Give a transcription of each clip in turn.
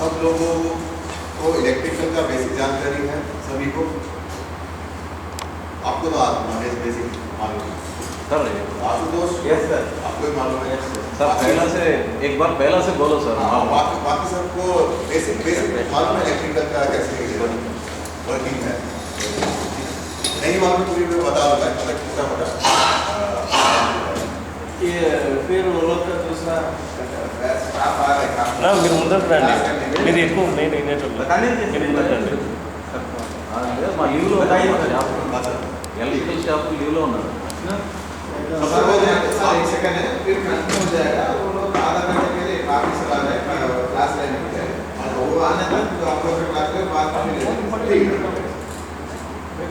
सब लोगों को इलेक्ट्रिकल का बेसिक जानकारी है सभी को। आपको तो बेसिक मालूम है सर। आशुतोष? Yes sir. आपको ही मालूम है सर पहला से एक बार पहला से बोलो सर। हाँ, बाकी सबको बेसिक मालूम है इलेक्ट्रिकल का कैसे वर्किंग है। नहीं मालूम तो भी मैं बता दूंगा छोटा मोटा। ये फिर वो लोग का दूसरा स्टाफ आ रहा है నా మీరు ముందరకు రండి, మీరు ఎక్కువ నేను వినేటోళ్ళు बताने మీరు ముందరకు రండి. మా లీవ్లో बताइए ఎలక్ట్రికల్ స్టాఫ్ లీవ్లో ఉన్నారు. एक सेकंड है फिर कंटिन्यू हो जाएगा। वो लोग आधा घंटे के लिए काफी सलाह है क्लास लेने के लिए और वो आने तक तो आप लोग क्लास में बात कर लेंगे। ठीक है।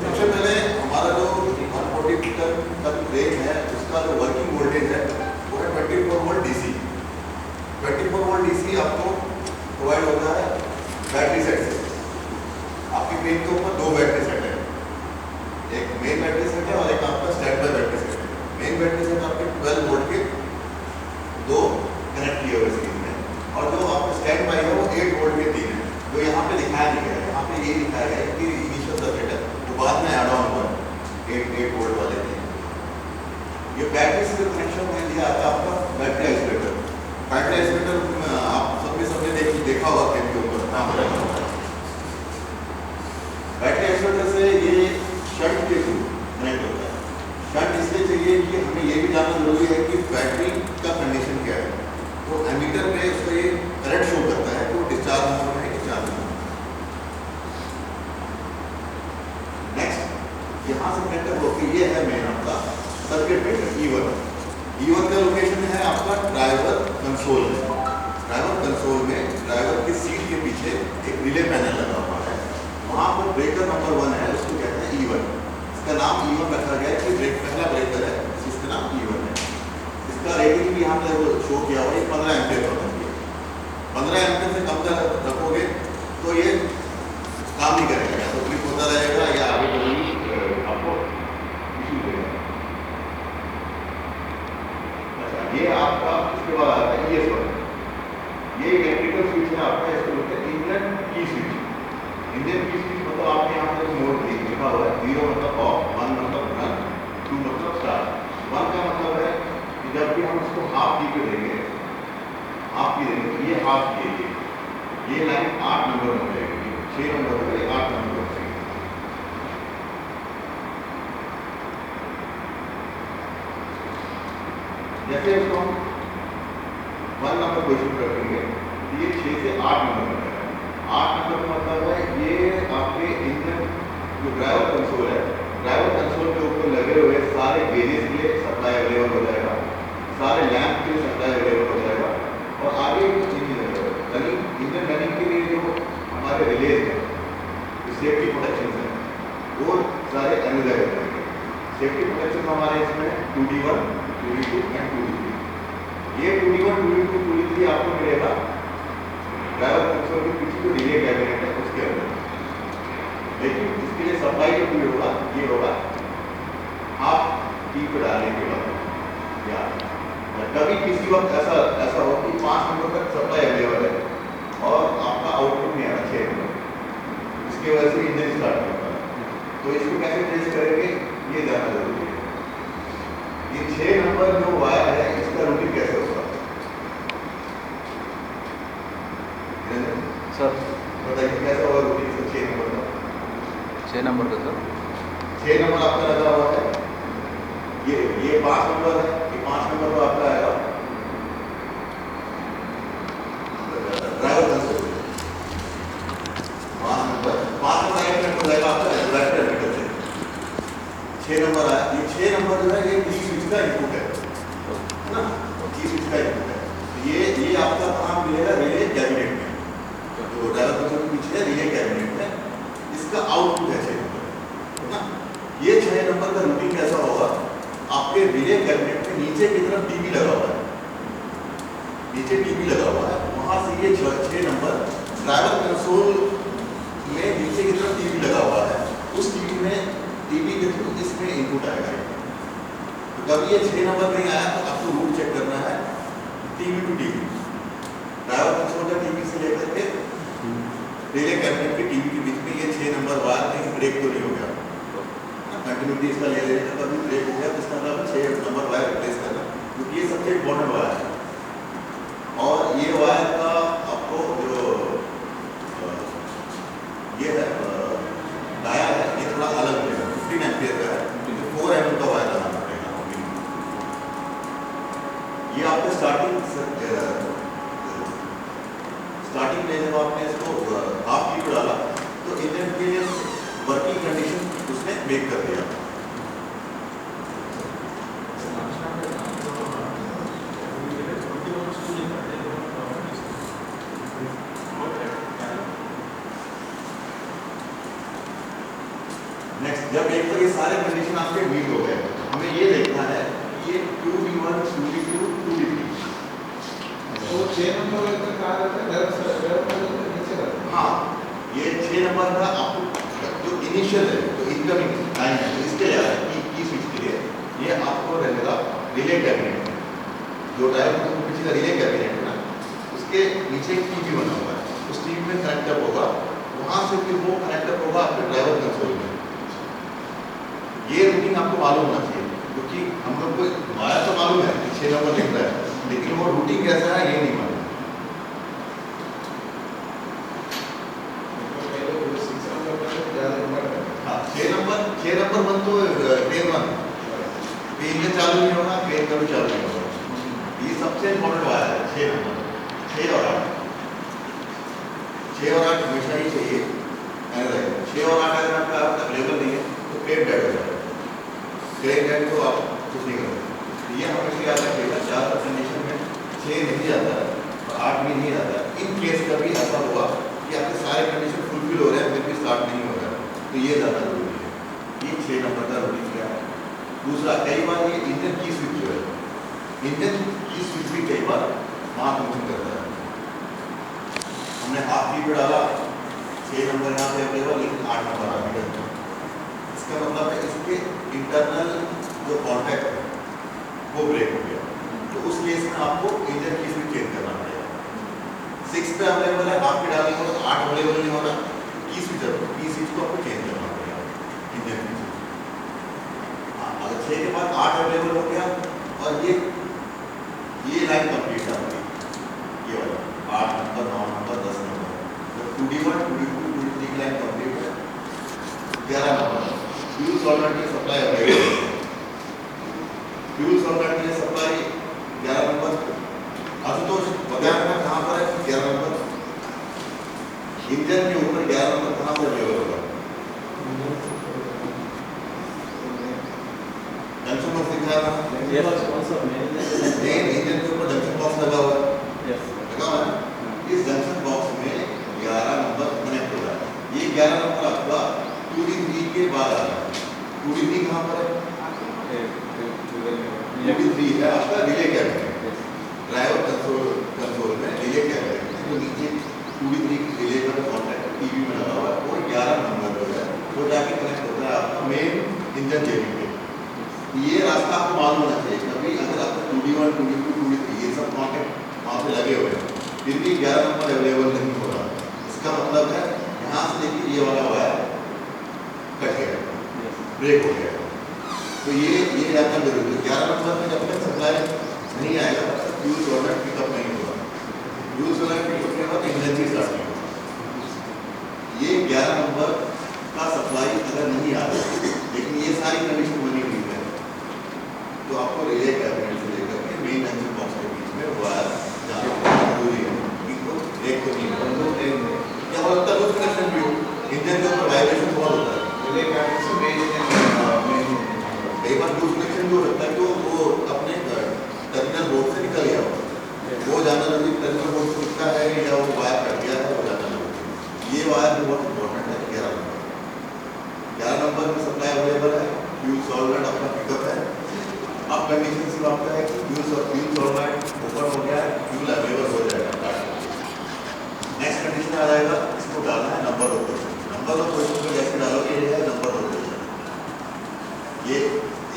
सबसे पहले हमारा जो 140 तक ब्रेक है उसका जो वर्किंग वोल्टेज है वो है 24 वोल्ट डीसी। 24 वोल्ट डीसी आपको प्रोवाइड होता है बैटरी सेट से। आपकी पेन के ऊपर दो बैटरी सेट है, एक मेन बैटरी सेट है और एक आपका स्टैंड बाय बैटरी सेट है। मेन बैटरी सेट आपके 12 वोल्ट के दो कनेक्ट किए हुए सीरीज में, और जो आपका स्टैंड बाय है वो 8 वोल्ट के 3 है। जो यहाँ पे दिखाया नहीं गया है, यहाँ पे ये दिखाया गया है कि इनिशियल सर्किट है वो बाद में ऐड ऑन हुआ है 8 वोल्ट वाले थे। ये बैटरी से कनेक्शन में दिया आता है आपका बैटरी आइसोलेटर। बैटरी आइसोलेटर आप सबने देखा होगा कैन के ऊपर बैटरी आइसोलेटर से ये शंट के थ्रू कनेक्ट होता है। शंट इसलिए चाहिए कि हमें ये भी जानना जरूरी है कि बैटरी का कंडीशन क्या है। तो एमीटर में उसका ये करंट शो करता है कि वो डिस्चार्ज मोड में है कि चार्ज मोड। नेक्स्ट यहाँ से कनेक्ट होकर ये है मेन आपका सर्किट ब्रेकर E1। E1 का लोकेशन है आपका ड्राइवर कंसोल में। ड्राइवर कंसोल में ड्राइवर की सीट के पीछे एक रिले पैनल लगा हुआ है, वहाँ पर ब्रेकर नंबर 1 है, उसको कहते हैं E1। इसका नाम E1 रखा गया है कि पहला ब्रेकर है जिसका नाम E1 है। इसका रेटिंग भी यहाँ पे शो किया हुआ है 15 एम्पियर होता है। 15 एम्पियर से कम तक रखोगे तो ये काम नहीं करेगा, या तो क्लिक होता रहेगा या आगे आपको इशू देगा। अच्छा, ये आपका इसके बाद आता है ES1। ये इलेक्ट्रिकल स्विच है आपका, इसको बोलते हैं इंडियन की स्विच। इंडियन की स्विच मतलब आपके यहाँ पे मोड लिखा हुआ है, 0 मतलब ऑफ, 1 मतलब रन, 2 मतलब स्टार्ट। 1 का मतलब है कि जब भी हम इसको हाफ की पे देंगे, हाफ की देंगे, ये हाफ की है, ये लाइन 8 नंबर हो जाएगी, 6 नंबर हो जाएगी, 8 नंबर हो जाएगी। जैसे इसको हम 1 नंबर क्वेश्चन करेंगे तो ये 6 से 8 नंबर हो जाएगा। 8 नंबर का मतलब है ये आपके इंजन जो ड्राइवर कंसोल है, ड्राइवर कंसोल के ऊपर लगे हुए सारे गेजेस के लिए सप्लाई अवेलेबल हो जाएगा, सारे लैंप के लिए सप्लाई अवेलेबल हो जाएगा, और आगे इंजन रनिंग के लिए जो हमारे रिलेज है, जो सेफ्टी प्रोटेक्शन है, वो सारे अवेलेबल हो जाएंगे। सेफ्टी प्रोटेक्शन हमारे इसमें 2D1, 2D2 एंड 2D3। ये 2D1, 2D2, 2D3 आपको मिलेगा ड्राइवर कंसोल के पीछे जो रिले कैबिनेट है उसके अंदर। लेकिन इसके लिए सप्लाई जो भी होगा ये होगा हाफ की पे डालने के बाद, या कभी किसी वक्त ऐसा हो कि 5 नंबर तक सप्लाई अवेलेबल है और आपका आउटपुट नहीं आ रहा 6 नंबर, इसकी वजह से इंजन स्टार्ट होता है। तो इसको कैसे ट्रेस करेंगे ये जानना जरूरी है। ये 6 नंबर जो वायर है इसका रूटिंग कैसे होगा सर? बताइए कैसा होगा रूटिंग 6 नंबर का? 6 नंबर का सर 6 नंबर आपका लगा हुआ है, ये 5 नंबर है, ये 5 नंबर तो आपका आएगा ड्राइवर कंसोल। 5 नंबर कनेक्ट हो जाएगा आपका रेगुलेटर मीटर से। 6 नंबर आया, ये 6 नंबर जो है ये की स्विच का इनपुट है ना, की स्विच का इनपुट है। ये आपका कहाँ मिलेगा? रिले कैबिनेट में, जो ड्राइवर कंसोल के पीछे है रिले कैबिनेट में, इसका आउटपुट है 6 नंबर ना। ये 6 नंबर का रूटिंग कैसा होगा? आपके रिले कैबिनेट में नीचे की तरफ टीवी लगा हुआ है, नीचे टीवी लगा हुआ है, वहां से ये 6 नंबर ड्राइवर कंसोल में नीचे की तरफ टीवी लगा हुआ है, उस टीवी के थ्रू इसमें इनपुट आएगा। तो कभी ये 6 नंबर नहीं आया तो आपको रूट चेक करना है TV to TV, driver console का टीवी से लेकर के ब्रेक तो नहीं हो गया, कंटिन्यूटी इसका ले लेने का कभी ब्रेक हो गया तो इसका मतलब 6 नंबर वायर रिप्लेस करना, क्योंकि ये सबसे इम्पोर्टेंट वायर है। और ये वायर का आपको जो ये है डाया है, ये थोड़ा अलग है, 15 एम्पियर का है, क्योंकि 4 mm का वायर लगाना पड़ेगा। ये आपको स्टार्टिंग में जब आपने इसको हाफ की डाला तो इंजन के लिए वर्किंग कंडीशन उसने मेक कर दिया। नेक्स्ट, जब एक बार ये सारे कंडीशन आपके मीट हो गए, हमें ये देखना है कि ये 2v1 2v2 2v3 तो 6 नंबर का कहा जाता है डेवलपर नीचे रहता है। हाँ, ये 6 नंबर का आपको जो इनिशियल है, जो इनकमिंग लाइन है, तो इसके लिए आ रहा है की स्विच के लिए, ये आपको रहेगा रिले कैबिनेट। जो ड्राइवर को पीछे का रिले कैबिनेट है ना, उसके नीचे एक टीवी बना हुआ है, उस टीवी में कनेक्टर होगा, वहाँ से फिर वो कनेक्टर होगा आपके ड्राइवर कंसोल में। ये रूटिंग आपको मालूम होना चाहिए, क्योंकि हम लोग को वायर तो मालूम है कि 6 नंबर लिख रहा है, लेकिन वो रूटिंग कैसा है ये नहीं मालूम। हाँ, 6 नंबर वन तो ट्रेन वन, इंजन चालू नहीं होगा, ट्रेन कभी चालू नहीं होगा। ये सबसे इम्पोर्टेंट वायर है 6 नंबर, 6 और 8, 6 और 8 हमेशा ही चाहिए। 6 और 8 अगर आपका अवेलेबल नहीं है तो ट्रेन डेड हो जाएगा, ट्रेन डेड तो आप कुछ नहीं करोगे। ये हमेशा याद रखिएगा, ज़्यादातर कंडीशन में 6 नहीं जाता है और 8 भी नहीं जाता है। इन केस कभी ऐसा हुआ कि आपके सारे कंडीशन फुलफिल हो रहे हैं फिर भी स्टार्ट नहीं हो रहा है, तो ये ज़्यादा जरूरी है। ये 6 नंबर का रूटीन क्या है। दूसरा, कई बार ये इंजन की स्विच जो है, इंजन की स्विच भी कई बार वहाँ फंक्शन करता है। हमने हाफ की पे डाला, 6 नंबर यहाँ पे अवेलेबल, लेकिन 8 नंबर आ गया। इसका मतलब है इसके इंटरनल जो कॉन्टैक्ट है वो ब्रेक हो गया, तो उस केस में आपको इंजन की स्विच चेंज करना पड़ेगा। 6 पे अवेलेबल है, हाफ की डालेंगे तो 8 अवेलेबल नहीं होना, की स्विच को आपको चेंज करना पड़ेगा इंजन की स्विच। अगर 6 के बाद 8 अवेलेबल हो गया और ये लाइन कंप्लीट है आपकी, ये वाला 8 नंबर 9 नंबर 10 नंबर, तो 2D1 2D2 2D3 की लाइन कंप्लीट है। 11 नंबर फ्यूल सॉल्वेंट की सप्लाई अवेलेबल है, फ्यूल सॉल्वेंट की सप्लाई 11 नंबर। आशुतोष बताया था कहाँ पर है 11 नंबर, इंजन के ऊपर 11 नंबर कहाँ पर अवेलेबल होगा? जंक्शन बॉक्स दिखाया था, मेन इंजन के ऊपर जंक्शन बॉक्स लगा हुआ है, लगा हुआ है। इस जंक्शन बॉक्स में 11 नंबर कनेक्ट हो रहा है। ये 11 नंबर आपका 2D3 के बाद आ रहा है। 2D3 कहाँ पर है? 2D3 है आपका रिले कैबिनेट, ड्राइवर कंसोल में रिले कैबिनेट, तो नीचे 2D3 रिले का कॉन्टैक्ट टीवी में लगा हुआ है, वो 11 नंबर जो है वो जाके कनेक्ट होता है आपका मेन इंजन जेबी पे। ये रास्ता आपको मालूम होना चाहिए, कभी अगर आपका 2D1 2D2 2D3 ये सब कॉन्टैक्ट वहाँ पे लगे हुए हैं, फिर भी 11 नंबर अवेलेबल नहीं हो रहा, इसका मतलब है यहाँ से लेकर ये वाला वायर कट गया, ब्रेक हो गया। तो ये जानना जरूरी है। 11 नंबर में जब तक सप्लाई नहीं आएगा तब तक फ्यूल सॉल्वेंट पिकअप नहीं होगा, फ्यूल सॉल्वेंट पिकअप के बाद इंजन की स्टार्ट नहीं होगा। ये 11 नंबर का सप्लाई अगर नहीं आ रहा, लेकिन ये सारी कंडीशन बनी हुई है, तो आपको रिले कैबिनेट से लेकर के मेन जंक्शन बॉक्स के बीच में वायर जाना जरूरी है, इनको ब्रेक तो नहीं होगा। क्या होता है कुछ कनेक्शन भी हो, इंजन के ऊपर वाइब्रेशन बहुत होता है, रिले कैबिनेट से मेन कई बार कुछ कनेक्शन भी हो सकता है तो वो अपने टर्मिनल बोर्ड से निकल गया हो, वो जाना जरूरी, टर्मिनल बोर्ड से निकला है या वो वायर कट गया है, वो जाना जरूरी। ये वायर भी बहुत इंपॉर्टेंट है। 11 नंबर में सप्लाई अवेलेबल है, फ्यूल सॉल्वेंट आपका पिकअप है। अब कंडीशन सिर्फ आपका है कि फ्यूल सॉल्वेंट ओपन हो गया है, फ्यूल अवेलेबल हो जाएगा। नेक्स्ट कंडीशन आ जाएगा, इसको डालना है number of position. Number of position को जैसे डालोगे ये है नंबर ऑफ पोजीशन, ये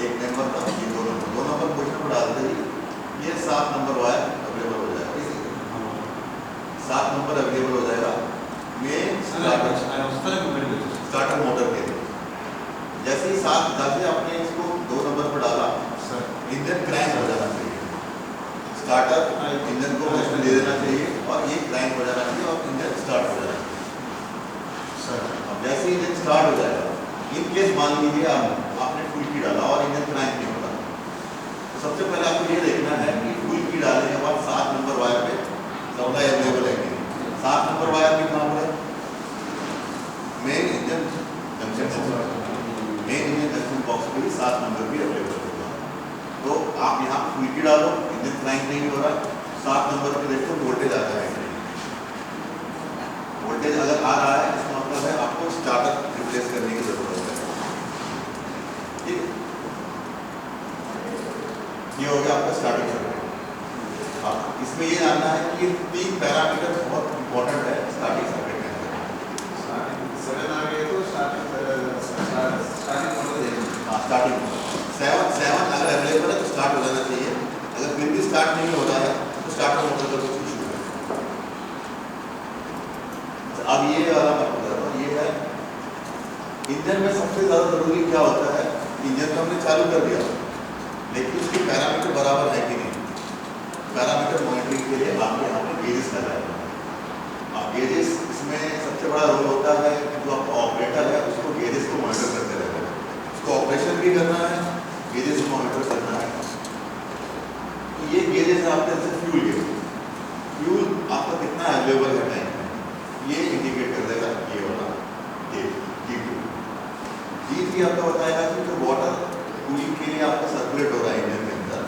एक नंबर का, ये 2 नंबर पोजीशन को डालते ही ये 7 नंबर वायर अवेलेबल हो जाएगा, 7 नंबर अवेलेबल हो जाएगा। मेन स्टार्टर मोटर के लिए। जैसे ही जैसे आपने इसको 2 नंबर पर डाला, इंजन क्रैंक हो जाना चाहिए। स्टार्टर इंजन को मोशन दे देना चाहिए और ये क्रैंक हो जाना चाहिए और इंजन स्टार्ट हो जाना चाहिए। अब जैसे इंजन स्टार्ट हो जाएगा, इन केस मान लीजिए आपने फुल की डाला और इंजन क्रैंक नहीं होता, तो सबसे पहले आपको ये देखना है कि फुल की डालने के बाद 7 नंबर वायर पे सप्लाई अवेलेबल है कि नहीं। 7 नंबर वायर भी कहाँ पर है? Main engine junction box, main engine junction box पे भी 7 नंबर भी अवेलेबल होगा। तो आप यहाँ फुल की डालो, इंजन क्रैंक नहीं हो रहा, 7 नंबर पे देखो वोल्टेज आता है। वोल्टेज अगर आ रहा है इसका मतलब है आपको स्टार्टर रिप्लेस करने की जरूरत है। ठीक है, ये हो गया आपका स्टार्टिंग सर्किट। अब इसमें ये जानना है कि ये 3 पैरामीटर बहुत इंपॉर्टेंट है स्टार्टिंग सर्किट के अंदर। 7 आ गए तो स्टार्टिंग मोटर देंगे। हाँ, स्टार्टिंग 7 अगर अवेलेबल है तो स्टार्ट हो जाना चाहिए। अगर फिर भी स्टार्ट नहीं हो रहा है तो स्टार्टर मोटर का कुछ इशू है। अब ये वाला मैं बता रहा हूँ, ये है इंजन में सबसे ज़्यादा जरूरी क्या होता है। इंजन को हमने चालू कर दिया, लेकिन उसके पैरामीटर बराबर है कि नहीं। पैरामीटर मॉनिटरिंग के लिए आपके यहाँ पे गेजेस लगाए हैं। अब गेजेस इसमें सबसे बड़ा रोल होता है, जो आपका ऑपरेटर है उसको गेजेस को मॉनिटर करते रहना है। उसको ऑपरेशन भी करना है, गेजेस को मॉनिटर करना है। तो ये गेजेस है आपके जैसे फ्यूल गेज। फ्यूल आपका कितना अवेलेबल है टैंक में, ये इंडिकेट कर देगा ये वाला G2। G3 आपका बताएगा कि जो वाटर कूलिंग के लिए आपका सर्कुलेट हो रहा है इंजन के अंदर,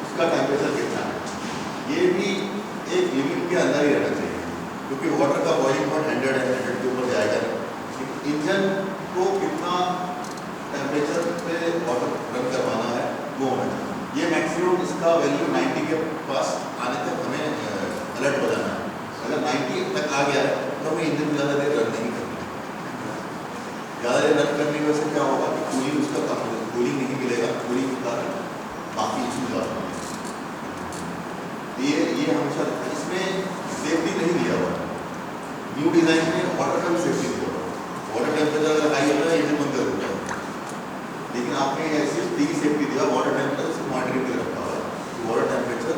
उसका टेम्परेचर कितना है। ये भी एक लिमिट के अंदर ही रहना चाहिए, क्योंकि वाटर का बॉइलिंग पॉइंट 100 है, 100 के ऊपर जाएगा नहीं। इंजन को कितना टेम्परेचर पे वाटर रन करवाना है वो होना चाहिए। ये मैक्सिमम इसका वैल्यू 90 के पास आने तक हमें अलर्ट हो जाना है। अगर 90 तक आ गया है तो हमें इंजन ज़्यादा देर रन नहीं करना। ज़्यादा देर रन करने की वजह से क्या होगा कि कूलिंग उसका कम हो जाएगा, कूलिंग नहीं मिलेगा, कूलिंग के कारण बाकी इशूज आ रहे हैं। ये हमेशा इसमें सेफ्टी नहीं दिया हुआ। न्यू डिज़ाइन में वाटर का भी सेफ्टी दिया हुआ। वाटर टेम्परेचर अगर हाई होता है इंजन बंद कर देता है, लेकिन आपने ऐसी 3 सेफ्टी दिया। वाटर टेम्परेचर उसको मॉनिटरिंग में रखा हुआ है। वाटर टेम्परेचर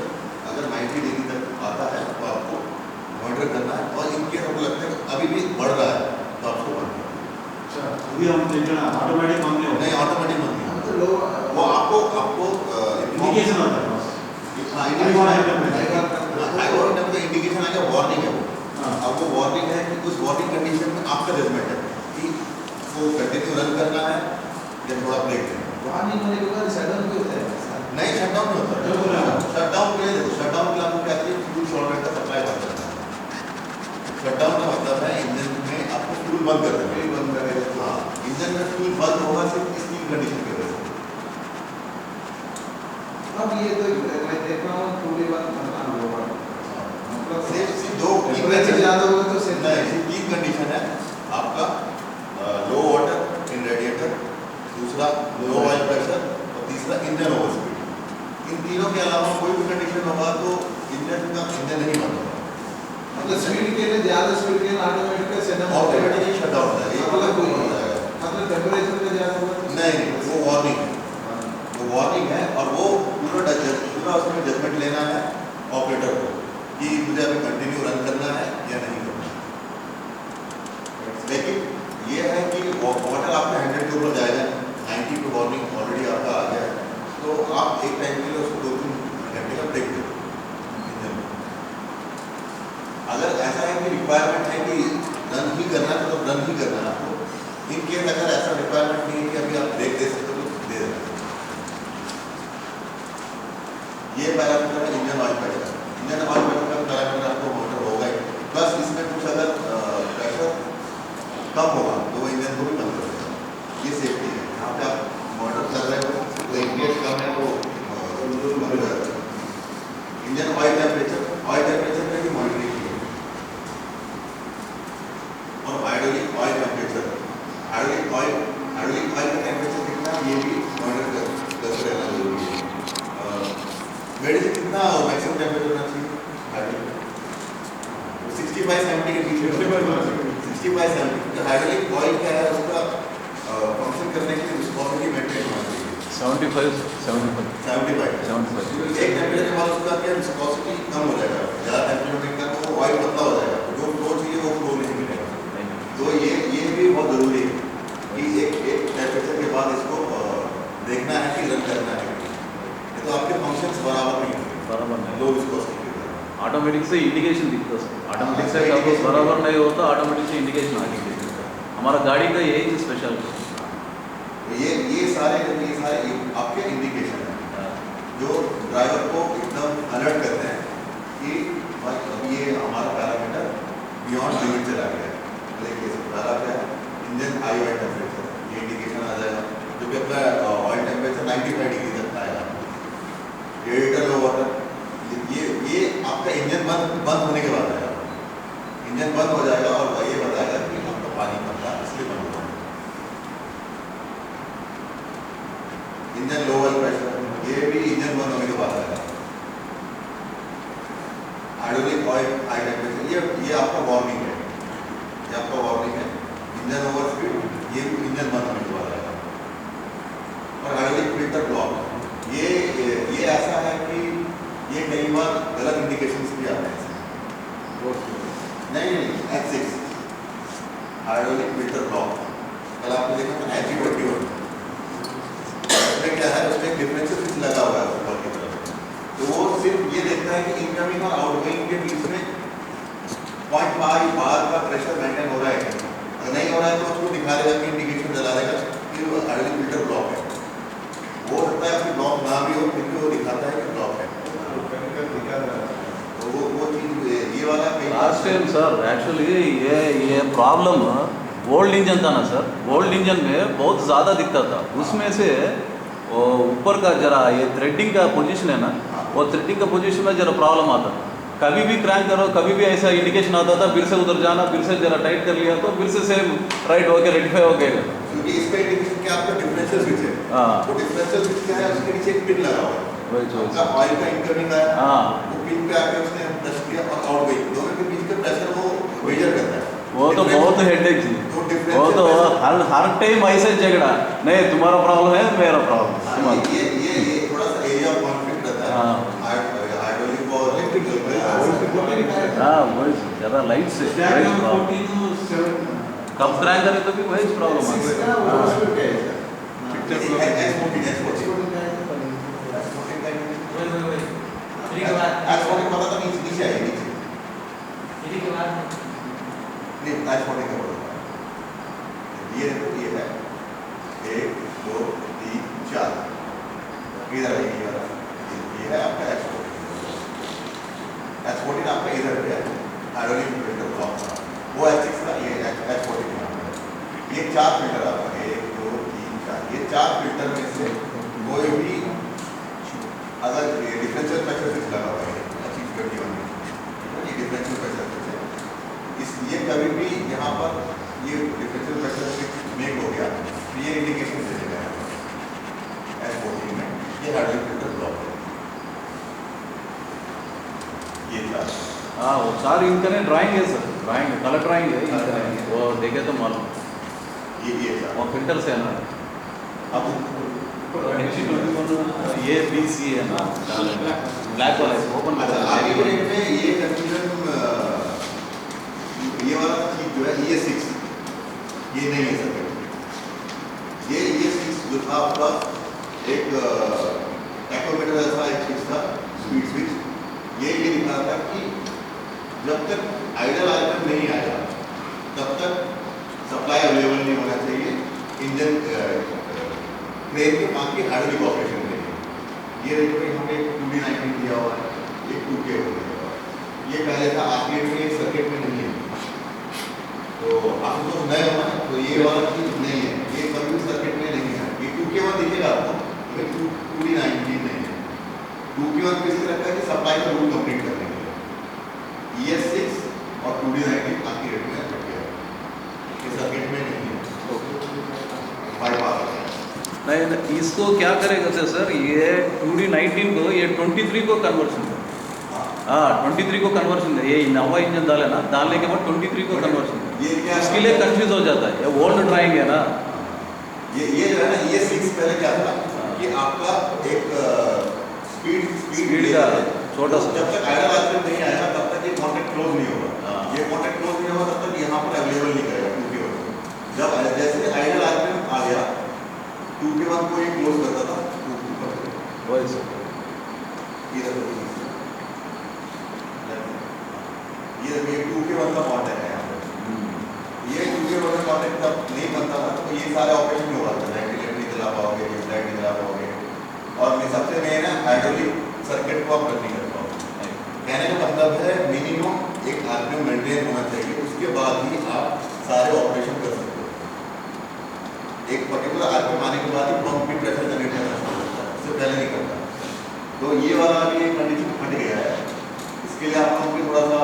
अगर 90 डिग्री तक आता है तो आपको मॉनिटर करना है, और इनके हमको लगता है अभी भी बढ़ रहा है तो आपको बंद करना है। अभी हम देखना ऑटोमेटिक बंद नहीं होगा। नहीं, ऑटोमेटिक बंद नहीं होगा। तो लो वो आपको इंडिकेशन होता है बस। हाई वाटर टेम्परेचर इंडिकेशन आ गया, वार्निंग है वो। अब वो वार्निंग है कि उस वार्निंग कंडीशन में आपका जजमेंट है कि वो कंटिन्यू रन करना है या थोड़ा ब्रेक देना है। वार्निंग होने के बाद शटडाउन भी होता है। नहीं, शटडाउन नहीं होता। जो बोला शटडाउन के लिए देखो, शटडाउन के लिए आपको क्या चाहिए, फ्यूल सॉल्वेंट का सप्लाई बंद करना है। शटडाउन का मतलब है इंजन में आपको फ्यूल बंद कर देना है। बंद करेगा। हाँ, इंजन में फ्यूल बंद होगा सिर्फ इस 3 कंडीशन की वजह से। अब ये तो मैं देख रहा हूँ पूरी बात करना होगा। मतलब सिर्फ 2 टेम्परेचर ज़्यादा होगा तो सेफ नहीं, सिर्फ 3 कंडीशन है आपका, लो वाटर इन रेडिएटर, दूसरा लो ऑयल प्रेशर और तीसरा इंजन ओवर स्पीड। इन तीनों के अलावा कोई भी कंडीशन होगा तो इंजन नहीं बंद होगा। मतलब स्पीड के लिए ज़्यादा स्पीड के लिए automatic shutdown automatically shut down हो जाएगा। ये मतलब कोई हो जाएगा। मतलब टेम्परेचर में ज़्यादा होगा तो नहीं, वो वार्निंग है, वो वार्निंग है। और वो पूरा उसमें जजमेंट लेना है ऑपरेटर को कि मुझे अभी कंटिन्यू रन करना है या नहीं करना है। लेकिन ये है कि वाटर आपका 100 के ऊपर जाएगा, 90 पे वार्निंग ऑलरेडी आपका आ गया है, तो आप एक टाइम के लिए उसको 2-3 घंटे का ब्रेक दें इंजन में। अगर ऐसा है कि रिक्वायरमेंट है कि रन ही करना है तो रन ही करना है आपको। इन केस अगर ऐसा रिक्वायरमेंट नहीं है कि अभी आप ब्रेक दे सकते हो तो दे देना। ये पैरामीटर है engine oil pressure. Engine oil pressure का पैरामीटर आपको मॉनिटर होगा ही, प्लस इसमें कुछ अगर प्रेशर कम होगा तो वो इंजन को भी बंद कर देगा। ये सेफ्टी है। यहाँ पे आप मॉनिटर कर रहे हो तो एटीएस कम है तो बंद हो जाएगा। इंजन ऑयल टेम्परेचर में भी मॉनिटरिंग की है। और hydraulic oil temperature, hydraulic oil का टेम्परेचर कितना ये भी मॉनिटर करते रहना जरूरी है। मेडिसिन कितना मैक्सिमम टेम्परेचर होना चाहिए हाइड्रोलिक 65-70 के बीच में। 60/70, क्योंकि हाइड्रोलिक ऑयल क्या है उसका फंक्शन करने के लिए विस्कोसिटी मेंटेन होना चाहिए 75 75 75। 75 एक टेम्परेचर के बाद उसका क्या विस्कोसिटी कम हो जाएगा, ज़्यादा टेम्परेचर में तो ऑयल पतला हो जाएगा, जो फ्लो चाहिए वो फ्लो नहीं मिलेगा। तो ये भी बहुत ज़रूरी है कि एक टेम्परेचर के बाद इसको देखना है कि रन करना है, नहीं तो आपके फंक्शंस बराबर नहीं होंगे, बराबर नहीं लो विस्कोसिटी के कारण। ऑटोमेटिक से इंडिकेशन दिखता है सर, ऑटोमेटिक से सपोज बराबर नहीं होता ऑटोमेटिक से इंडिकेशन आ जाती है। हमारा गाड़ी का यही स्पेशल तो ये सारे आपके इंडिकेशन है जो ड्राइवर को एकदम अलर्ट करते हैं कि भाई अब ये हमारा पैरामीटर बियॉन्ड लिमिट चला गया है। देखिए पहला क्या है, इंजन हाई ऑयल टेम्परेचर, ये इंडिकेशन आ जाएगा, जो कि अपना ऑयल टेम्परेचर 95 डिग्री तक आएगा। रेडिएटर लो वाटर, ये आपका इंजन बंद होने के बाद आएगा, इंजन बंद हो जाएगा और ये बताएगा कि आपका पानी कम था इसलिए बंद हुआ। इंजन लो ऑयल प्रेशर, ये भी इंजन बंद होने के बाद आएगा। हाइड्रोलिक ऑयल हाई टेम्परेचर, ये आपका वार्निंग है, ये आपका वार्निंग है। इंजन ओवर स्पीड, ये भी इंजन बंद होने के बाद आएगा। और हाइड्रोलिक फिल्टर ब्लॉक, ये ऐसा है कि ये कई बार गलत इंडिकेशंस भी आते हैं नहीं H6 हाइड्रोलिक फिल्टर ब्लॉक, कल आपने देखा था H21, उसमें क्या है, उसमें एक डिफरेंशियल स्विच लगा हुआ है ऊपर की तरफ, तो वो सिर्फ ये देखता है कि इनकमिंग और आउटगोइंग के बीच में 0.5 बार का प्रेशर मेंटेन हो रहा है, अगर नहीं हो रहा है तो उसको दिखा देगा कि इंडिकेशन जला देगा कि वो हाइड्रोलिक फिल्टर ब्लॉक है। वो होता है कि ब्लॉक ना भी हो फिर भी वो दिखाता है कि ब्लॉक है, तो वो चीज़ ये वाला लास्ट टाइम सर एक्चुअली ये प्रॉब्लम ओल्ड इंजन था ना सर, ओल्ड इंजन में बहुत ज़्यादा दिखता था, उसमें से वो ऊपर का जरा ये थ्रेडिंग का पोजीशन है ना, वो थ्रेडिंग का पोजीशन में जरा प्रॉब्लम आता था, कभी भी क्रैंक करो कभी भी ऐसा इंडिकेशन आता था, फिर से उधर जाना, फिर से जरा टाइट कर लिया तो फिर से सेम राइट होके रेक्टिफाई हो गया। क्योंकि इसका इंडिकेशन क्या आपका डिफरेंशियल स्विच है, हाँ वो डिफरेंशियल स्विच क्या है, उसके नीचे एक पिन लगा हुआ है, वही जो आपका ऑयल का इनकमिंग आया, हाँ वो पिन पे आके उसने प्रेस किया और आउट गई, दोनों के बीच का प्रेशर वो मेजर करता है। वो तो बहुत हेडेक थी, तो वो तो हर टाइम ऐसे झगड़ा, नहीं तुम्हारा प्रॉब्लम है मेरा प्रॉब्लम। ये थोड़ा सा एरिया ऑफ कॉन्फ्लिक्ट रहता है हाइड्रोलिक और इलेक्ट्रिकल। हाँ वही ज़्यादा लाइट से कब क्रैंक करें तो भी वही प्रॉब्लम आता ये है 1 2 3 4 इधर ये है आपका H14 आपका इधर पे है हाइड्रोलिक फिल्टर ब्लॉक, वो H6 का, ये H14 ये 4 फिल्टर आपका 1 2 3 4, ये 4 फिल्टर में से कोई भी अगर डिफरेंशियल प्रेशर स्विच लगा हुआ है H21 में, ये डिफरेंशियल प्रेशर स्विच है, इसलिए कभी भी यहाँ पर ये डिफरेंशियल प्रेशर स्विच मेक हो गया तो ये इंडिकेशन दे देगा H14 में ये हाइड्रोलिक फिल्टर ब्लॉक है। ये था हाँ वो चार इनका ड्राइंग है सर, ड्राइंग कलर ड्राइंग है इनका, वो देखे तो मालूम ये था। वो फिल्टर से है ना, अब ये बी सी है ना ब्लैक वाला ओपन अच्छा आगे बढ़ेंगे में ये कंफ्यूजन ये वाला चीज जो है E6 ये नहीं है सर, ये E6 जो था आपका एक टैकोमीटर जैसा एक चीज था स्पीड स्विच, ये दिखा था कि जब तक आइडल आइटम नहीं आएगा तब तक सप्लाई अवेलेबल नहीं होना चाहिए इंजन क्रेन के बाकी हाइड्रोलिक ऑपरेशन के लिए। ये देखो यहाँ पे 2D19 दिया हुआ है, एक 2K हो गया, ये पहले था आर्केड में, एक सर्किट में नहीं है, तो आपको तो नए होना है तो ये वाला चीज नहीं है, ये कभी भी सर्किट में नहीं है, ये 2K1 दिखेगा आपको, लेकिन 2D19 नहीं है। 2K1 किस तरह का है कि सप्लाई का रूल कंप्लीट करने के लिए, ES6 और 2D19 आर्केड में रख गया, ये सर्किट में नहीं है, बाईपास नहीं इसको क्या करेगा सर, ये 2D19 को ये 23 को कन्वर्शन है, हाँ 23 को कन्वर्शन है, ये नवा इंजन डाले ना, डालने के बाद 23 को कन्वर्शन है, ये क्या उसके लिए कंफ्यूज हो जाता है, ये ओल्ड ड्राइंग है ना। ये जो है ना, ये 6 पहले क्या था कि आपका एक स्पीड का छोटा सा, जब तक आइडल आर्पियम नहीं आएगा तब तक ये कॉन्टैक्ट क्लोज नहीं होगा। ये कॉन्टैक्ट क्लोज नहीं होगा तब तक यहाँ पर अवेलेबल नहीं करेगा 2K1। जब जैसे आइडल आर्पियम आ गया 2K1 को ये क्लोज करता था वही सर। इधर ये 2K1 का कॉन्टैक्ट है यहाँ पे। ये 2K1 का कॉन्टैक्ट जब नहीं बनता था तो ये सारे ऑपरेशन नहीं होगा, वेंटिलेटर नहीं चला पाओगे, ट्यूबलाइट नहीं चला पाओगे, और सबसे मेन है हाइड्रोलिक सर्किट को आप रन नहीं कर पाओगे। कहने का मतलब है मिनिमम एक आरपीएम मेंटेन होना चाहिए, उसके बाद ही आप सारे ऑपरेशन कर सकते हो। एक पर्टिकुलर आरपीएम आने के बाद ही पंप भी प्रेशर जनरेट करना शुरू होता है, उससे पहले नहीं करता। तो ये वाला भी एक कंडीशन हट गया है। इसके लिए आप लोगों को थोड़ा सा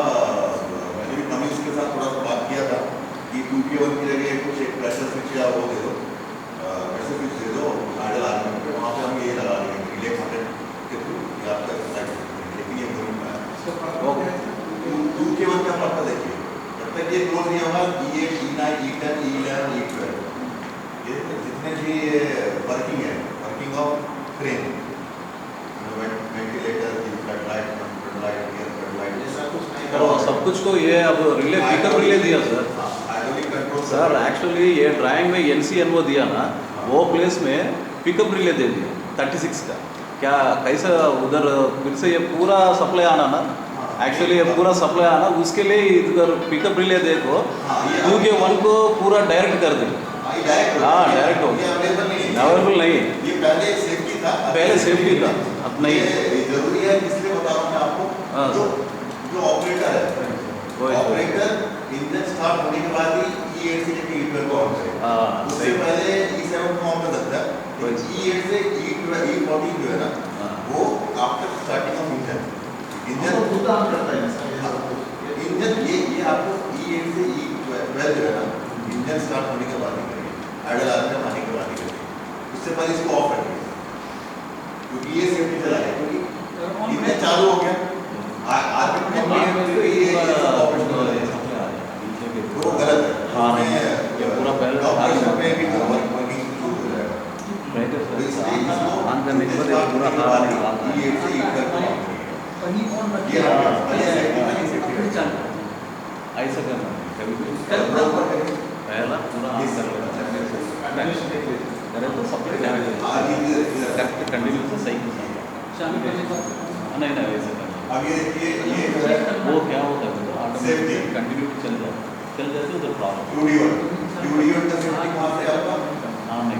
मैंने भी कमिंग्स के साथ थोड़ा सा बात किया था कि 2K1 की जगह कुछ एक प्रेशर स्विच या वो दे दो, प्रेशर स्विच दे दो आइडल आर्पियम पे, वहाँ पे हम ये लगा देंगे रिले कॉन्टैक्ट के थ्रू ये आपका साइड, लेकिन ये बोलूँ मैं 2K1 का पक्का देखिए, जब तक ये क्लोज नहीं होगा E8, E9, E10, E11, E12 ये जितने भी वर्किंग है, working of crane, ventilator, floodlight, सब कुछ को ये अब रिले पिकअप रिले दिया सर। सर एक्चुअली ये ड्राइंग में NCNO दिया ना, वो प्लेस में पिकअप रिले दे दिया 36 का। क्या कैसा उधर फिर से ये पूरा सप्लाई आना ना, एक्चुअली ये पूरा सप्लाई आना, उसके लिए इधर पिकअप रिले देखो 2K1 को पूरा डायरेक्ट कर दे। डायरेक्ट हो गया, अवेलेबल नहीं, ये पहले सेफ्टी था, पहले सेफ्टी था, अब नहीं। जरूरी है, इसलिए बता रहा हूँ मैं आपको। जो ऑपरेटर है, ऑपरेटर इंजन स्टार्ट होने के बाद ही E8 से लेकर E12 को ऑन करेगा, उससे पहले E7 को ऑन कर सकता है। E8 से E14 जो है ना, वो आफ्टर स्टार्टिंग ऑफ इंजन ये आपको E8 से E12 जो है ना, इंजन स्टार्ट होने के बाद ही करेंगे, आइडल आर्पियम आने के बाद ही करेंगे, उससे पहले इसको ऑफ रखिए, क्योंकि ये सेफ्टी चला है, क्योंकि इंजन चालू हो गया आर्पियम में ये सब ऑपरेशन हो जाएगा, वो गलत है। ये पूरा पहले ऑपरेशन में भी वर्किंग शुरू हो जाएगा, ऑन करने के बाद ये पूरा E8 से E12 को ये ऐसा करना पहला पूरा ऑन कर करे तो सप्लाई करेक्ट कंटिन्यू से सही नहीं वैसे करना। अब ये देखिए, ये वो क्या होता है ऑटोमेटिक कंटिन्यू चल जाते उधर प्रॉब्लम। यूनियन का सेफ्टी कहाँ से आपका? नहीं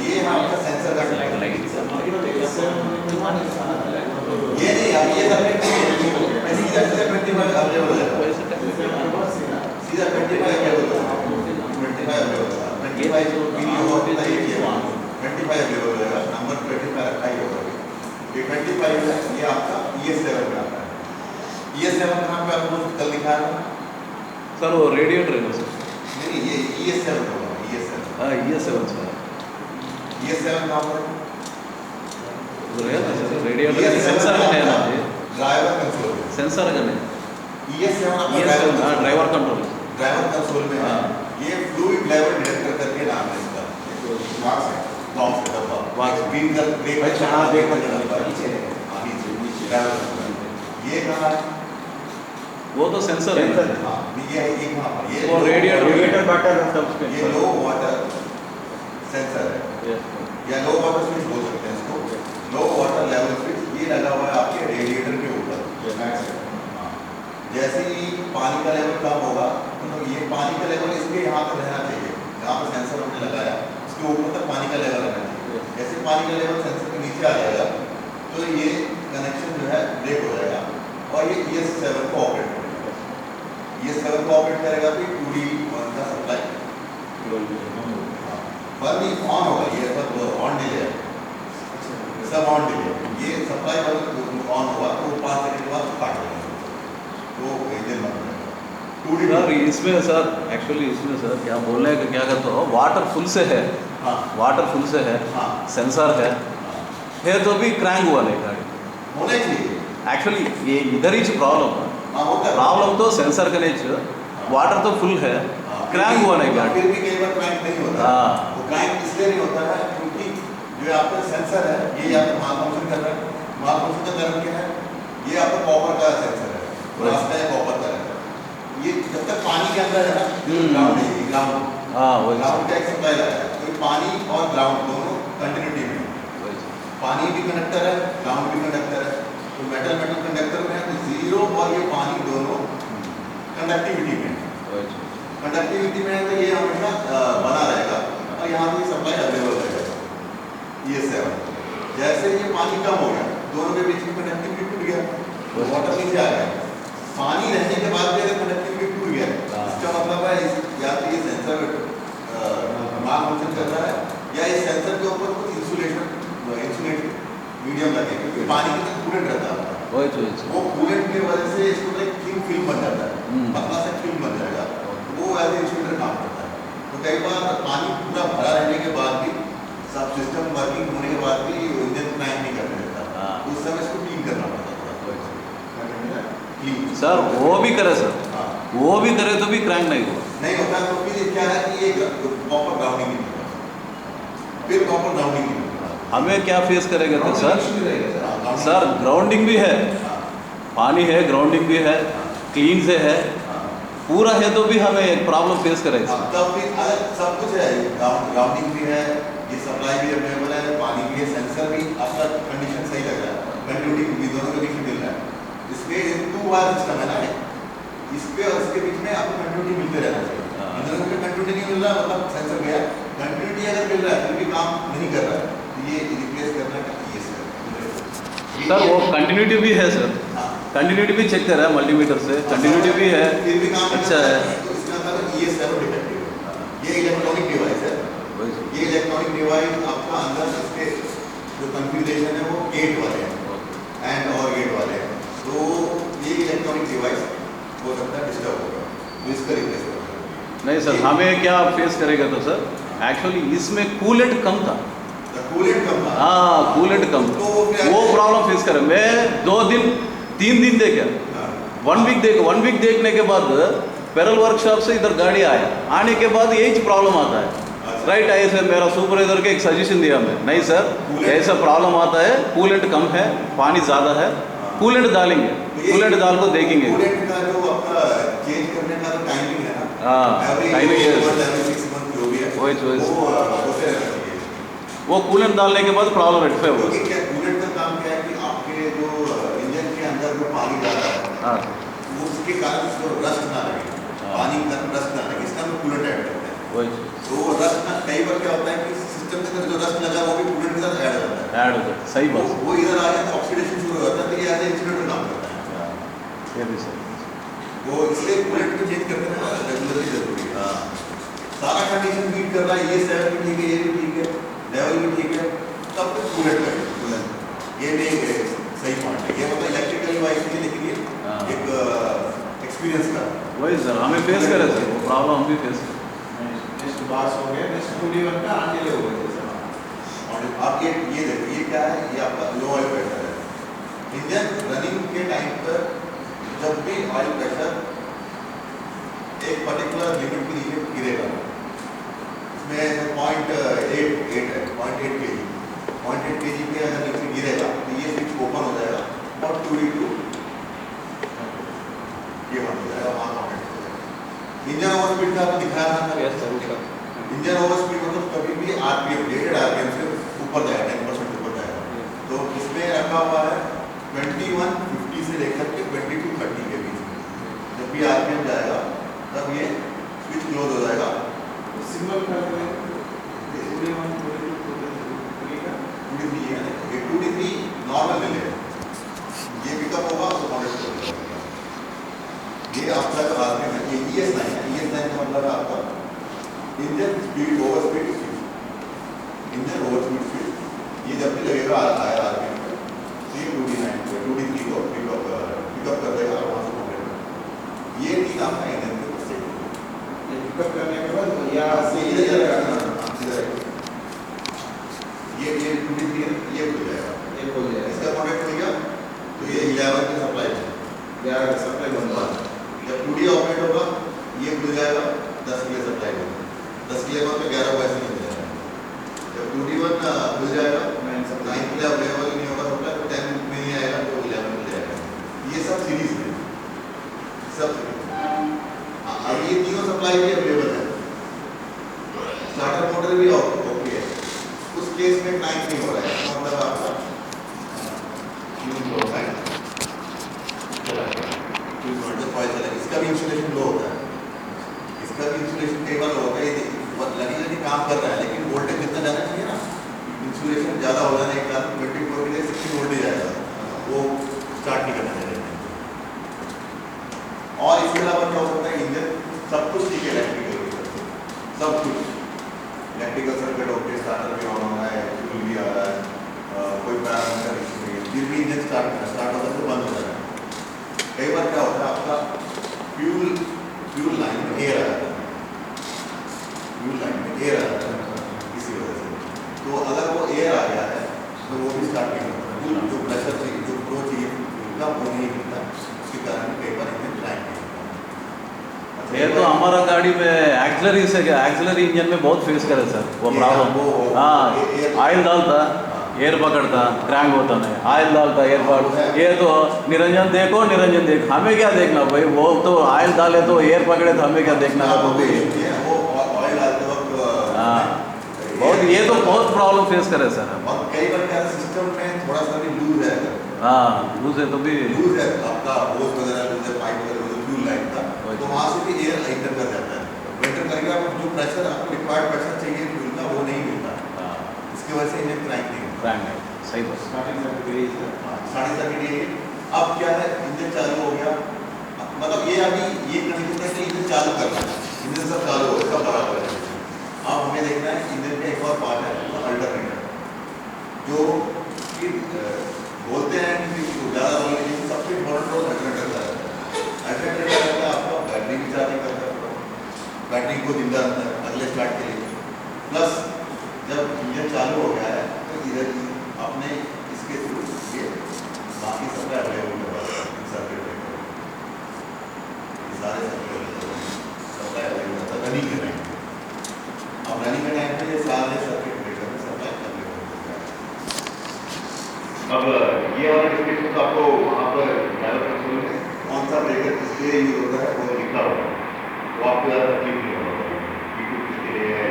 ये आपका सेंसर का लाइट ये नहीं, अब ये सब सीधा 25 अवेलेबल है, सीधा 25 अवेलेबल है, 25 वीडियो होता है, 25 अवेलेबल है, नंबर 25 रखा ही होगा। ये 25 है, ये आपका ES7 में आता है। ES7 कहाँ पे आपको कल दिखाया था सर? वो रेडिएटर है सर? नहीं, ये ES7 होगा, ES7 सर। ES7 कहाँ पर रेडिएटर सेंसर का है ना, ड्राइवर कंट्रोल सेंसर का नहीं, ES7 ड्राइवर कंट्रोल में है। ये फ्लूइड लेवल डिटेक्टर करके नाम है इसका, बॉक्स है, बॉक्स का डब्बा, ग्रीन का ब्रेक का हाँ, ब्रेक का डब्बा नीचे है, ड्राइवर। ये कहाँ है? वो तो सेंसर है। हाँ, ये कहाँ पर? वो रेडिएटर बटन रहता है उसके। ये लो वाटर सेंसर है, या लो वाटर स्विच बोल सकते हैं इसको, लो वाटर लेवल स्विच। ये लगा हुआ है आपके रेडिएटर के ऊपर। जैसे ही पानी का लेवल कम होगा तो ये पानी का लेवल इसके यहाँ पर रहना चाहिए, जहाँ पर सेंसर हमने लगाया उसके ऊपर तक पानी का लेवल रहना चाहिए। जैसे पानी का लेवल सेंसर के नीचे आ जाएगा तो ये कनेक्शन जो है ब्रेक हो जाएगा और ये ES7 को ऑपरेट करेगा। ES7 को ऑपरेट करेगा तो 2D1 का सप्लाई बंद ऑन होगा, ये सब ऑन डिले है, सब ऑन डिले। ये सप्लाई बंद ऑन हुआ तो 5 सेकंड के बाद काट देगा, तो इंजन बंद हो जाएगा। 2D सर इसमें सर एक्चुअली इसमें सर क्या बोलने का क्या कहते हो, वाटर फुल से है, हाँ वाटर फुल से है, हाँ सेंसर है, है तो भी क्रैंक हुआ नहीं गाड़ी। होने चाहिए। एक्चुअली ये इधर ही प्रॉब्लम है। हाँ होता है। प्रॉब्लम तो सेंसर का नहीं, वाटर तो फुल है, क्रैंक हुआ नहीं गाड़ी। फिर भी कई बार क्रैंक नहीं होता। हाँ। वो क्रैंक इसलिए नहीं होता है क्योंकि जो आपका सेंसर है ये आपका मालफंक्शन कर रहा है। मालफंक्शन का कारण क्या है? ये आपका कॉपर का सेंसर है, रास्ता है कॉपर का है। ये जब तक पानी के अंदर है ना, ग्राउंड हाँ वही ग्राउंड का एक सप्लाई है, तो पानी और ग्राउंड दोनों कंटिन्यूटी में। पानी भी कंडक्टर है, ग्राउंड भी कंडक्टर है, तो मेटल मेटल कंडक्टर में है, तो जीरो और ये पानी दोनों कंडक्टिविटी में। कंडक्टिविटी में है तो ये हमेशा बना रहेगा और यहाँ पे सप्लाई अवेलेबल रहेगा। ये 7 जैसे ये पानी कम हो गया, दोनों के बीच में कंडक्टिविटी टूट गया, वाटर नीचे आ गया। पानी रहने के बाद भी अगर कंडक्टिविटी टूट गया, इसका मतलब है या तो ये सेंसर माल फंक्शन कर रहा है या इस सेंसर के ऊपर कुछ इंसुलेट मीडियम लगे, क्योंकि पानी के अंदर कूलेंट रहता है। वो कूलेंट की वजह से इसको एक थिन फिल्म बन जाता है, पतला सा फिल्म बन जाएगा, वो एज इंसुलेटर काम करता है। तो कई बार पानी पूरा भरा रहने के बाद भी, सब सिस्टम वर्किंग होने के बाद भी इंजन क्रैंक नहीं करने देता, उस समय इसको क्लीन करना पड़ता है। सर वो भी करे सर, हाँ। वो भी करे तो भी क्रैंक नहीं हुआ। नहीं होता तो फिर क्या है कि ये प्रॉपर ग्राउंडिंग नहीं होता, फिर प्रॉपर ग्राउंडिंग नहीं होता। हमें क्या फेस करेगा तो सर? सर ग्राउंडिंग भी है, पानी है, ग्राउंडिंग भी है, क्लीन से है, पूरा है तो भी हमें एक प्रॉब्लम फेस करेगा। तब भी सब कुछ है, ग्राउंडिंग भी है, ये सप्लाई भी अवेलेबल है, पानी भी है, सेंसर भी, आपका कंडीशन सही लग रहा है, कंटिन्यूटी भी दोनों के बीच में मिल रहा है। इसके 2 वायर सिस्टम है ना, इसके और इसके बीच में आपको कंटिन्यूटी मिलते रहना चाहिए। इंजन में कंटिन्यूटी नहीं मिल रहा मतलब सेंसर गया, कंटिन्यूटी अगर मिल रहा है फिर भी काम नहीं कर रहा है, तो ये रिप्लेस करना का ये सर वो कंटिन्यूटी भी है सर, कंटिन्यूटी भी चेक कर रहा है मल्टीमीटर से, कंटिन्यूटी भी है, फिर भी काम अच्छा है। तो इसका मतलब ये 7 डिफेक्टिव है। ये इलेक्ट्रॉनिक डिवाइस है, ये इलेक्ट्रॉनिक डिवाइस आपका अंदर इसके जो कॉन्फ़िगरेशन है वो गेट वाले हैं एंड और गेट वाले हैं, तो ये इलेक्ट्रॉनिक डिवाइस हो सकता है डिस्टर्ब होगा, तो इसका रिप्लेस करना। नहीं सर हमें क्या फेस करेगा तो सर, एक्चुअली इसमें कूलेंट कम था। कूलेंट कम था। हाँ कूलेंट कम, तो वो प्रॉब्लम फेस करे। मैं 2 दिन 3 दिन देखा, 1 वीक देखने के बाद पैरल वर्कशॉप से इधर गाड़ी आया, आने के बाद यही प्रॉब्लम आता है। राइट आए सर, मेरा सुपरवाइजर के एक सजेशन दिया मैं, नहीं सर ऐसा प्रॉब्लम आता है, कूलेंट कम है, पानी ज़्यादा है, कूलेंट डालेंगे, कूलेंट डाल को देखेंगे। कूलेंट का जो आपका चेंज करने का जो टाइमिंग है ना, हाँ टाइमिंग है, 6 मंथ जो भी है वही वो होते रहना चाहिए। वो कूलेंट डालने के बाद प्रॉब्लम रेक्टिफाई होगा। क्योंकि क्या कूलेंट का काम क्या है कि आपके जो इंजन के अंदर जो पानी जा रहा है हाँ उसके कारण उसको रस्ट ना लगे, पानी का रस्ट ना लगे, इसका हम कूलेंट ऐड करते हैं। वही तो रस्ट ना, कई बार क्या होता है कि सिस्टम के अंदर जो रस्ट लगा वो भी कूलेंट के साथ ऐड हो जाता है, ऐड हो जाता है, सही बात वो इधर आ जाता है, ऑक्सीडेशन शुरू हो जाता है, तो ये एज ए इंसुलेटर काम करता है। ये भी सर। वो इसलिए कूलेंट को चेंज करते हैं ना, रेगुलरली जरूरी है। सारा कंडीशन मीट कर रहा है, ये 7 भी ठीक है, ये भी ठीक है, लेवल भी ठीक है, तब तक कूलेंट का ये भी एक सही पॉइंट है। ये मतलब इलेक्ट्रिकल डिवाइस के लिए, लेकिन ये एक एक्सपीरियंस का वही सर हमें फेस करे सर, वो प्रॉब्लम हम भी फेस करें। नेक्स्ट बास हो गया, नेक्स्ट 2D1 का आगे ले हो गया। और आप ये देखिए, ये क्या है, ये आपका लो ऑयल प्रेशर है। इंजन रनिंग के टाइम पर जब भी ऑयल प्रेशर एक पर्टिकुलर लिमिट के नीचे गिरेगा, इसमें 0.8 है, 0.8 kg, 0.8 kg पे अगर नीचे गिरेगा तो ये स्विच ओपन हो जाएगा और 2D2 ये बंद हो जाएगा, वहाँ कॉन्टेक्ट हो जाएगा। इंजन ओवर स्पीड का आपको दिखाया था, इंजन ओवर स्पीड मतलब कभी भी आरपीएम, रेटेड आरपीएम से ऊपर जाएगा, 10% ऊपर जाएगा। तो इसमें रखा हुआ है 2150 से लेकर के 2230 के बीच में, जब भी आरपीएम जाएगा तब ये स्विच क्लोज हो जाएगा। सिंगल कर रहे हैं 2D1 2D2 का 2D3 है, ये 2D3 नॉर्मल ले लेगा, ये पिकअप होगा तो कॉन्टेक्ट हो जाएगा। ये आपका जो आरपीएम है, ये ES9 है, ES9 का मतलब है आपका engine speed over speed switch, engine over speed switch, ये जब भी लगेगा आया आरपीएम पे, तो ये 2D3 को पिकअप कर देगा और वहाँ से पकड़ेगा। ये चीज़ आपका इंजन के ऊपर सेट होगा। ये पिकअप करने के बाद यहाँ से इधर जाएगा, ये 2D3 ये खुल जाएगा। जाएगा सप्लाई बनता है। जब 2D ऑपरेट होगा ये खुल जाएगा 10 के लिए सप्लाई होगा 10 के लिए बाद में 11 को ऐसे नहीं मिलेगा। जब 2D1 खुल जाएगा 9 के लिए अवेलेबल नहीं होगा सप्लाई तो 10 में नहीं आएगा तो 11 मिल जाएगा। ये सब सीरीज है सब सीरीज। अब ये तीनों सप्लाई भी अवेलेबल है। स्टार्टर मोटर भी ओके है। उस केस में क्लाइंट नहीं हो रहा है मतलब आपका लो है इसका भी इंसुलेशन लो होता है। इसका भी इंसुलेशन कई बार होता है लगी काम कर रहा है लेकिन वोल्टेज जितना जाना चाहिए ना इंसुलेशन ज़्यादा हो जाने के कारण 24 के लिए 60 वोल्टेज आएगा वो स्टार्ट नहीं करना चाहिए। और इसके अलावा क्या हो सकता है इंजन सब कुछ ठीक है इलेक्ट्रिकल सब कुछ इलेक्ट्रिकल सर्किट ओके स्टार्टर भी ऑन हो रहा है फ्यूल भी आ रहा है कोई पैरामीटर इशू नहीं है फिर भी इंजन स्टार्ट होता है तो बंद हो जाता है। कई बार क्या होता है आपका फ्यूल लाइन में एयर आ जाता है इसी वजह से तो अगर वो एयर आ गया है तो वो भी स्टार्ट नहीं होता जो प्रेशर चाहिए जो फ्लो चाहिए फ्यूल का वो नहीं मिलता उसके कारण कई बार इंजन लाइन नहीं होता। ये तो हमारा गाड़ी में एक्सिलरी इंजन में बहुत फेस करे सर वो प्रॉब्लम। हाँ ऑयल डालता एयर पकड़ता क्रैंक होता नहीं ऑयल डालता एयर पकड़ता ये तो निरंजन देखो हमें क्या देखना भाई वो तो ऑयल डाले तो एयर पकड़े तो हमें क्या देखना है तो भी वो ऑयल डालते वक्त हाँ बहुत ये तो बहुत प्रॉब्लम फेस करे सर। और कई बार क्या सिस्टम में थोड़ा सा भी लूज है हाँ लूज है तो भी लूज है आपका होस वगैरह लूज है पाइप वगैरह फ्यूल लाइन का तो वहाँ से भी एयर एंटर कर जाता है एंटर करके आपको जो प्रेशर आपको रिक्वायर्ड प्रेशर चाहिए फ्यूल का वो नहीं मिलता इसकी वजह से इंजन क्रैंक नहीं होता। सही बात स्टार्टिंग सर्किट यही है। साढ़े सर्किट ये अब क्या है इंजन चालू हो गया मतलब ये अभी ये कंडीशन है कि इंजन चालू करना है इंजन सब चालू हो सब बराबर है। अब हमें देखना है इंजन का एक और पार्ट है अल्टरनेटर जो कि बोलते हैं कि ज़्यादा बोलने की सबसे इम्पोर्टेंट रोल अल्टरनेटर का है। अल्टरनेटर क्या करता है आपका बैटरी भी चार्जिंग करता है बैटरी को जिंदा रखता है अगले स्टार्ट के लिए प्लस जब इंजन चालू हो गया है तो इधर अपने इसके थ्रू ये बाकी सब अवेलेबल करवा सर्किट ब्रेकर सारे सर्किट सप्लाई अवेलेबल होता है रनिंग के टाइम अब रनिंग के टाइम पे ये सारे सर्किट ब्रेकर में सप्लाई अवेलेबल होता है। अब ये वाला डिस्क्रिप्शन तो आपको वहाँ पर ड्राइवर कंसोल में कौन सा ब्रेकर किसके लिए यूज होता है वो लिखा होगा वो आपको ज़्यादा तकलीफ नहीं होगा किसके लिए है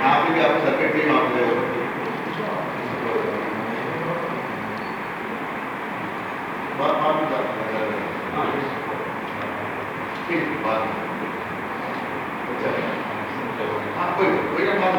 यहाँ पे भी आपको सर्किट भी वहाँ पे ठीक बात अच्छा हाँ कोई ना बात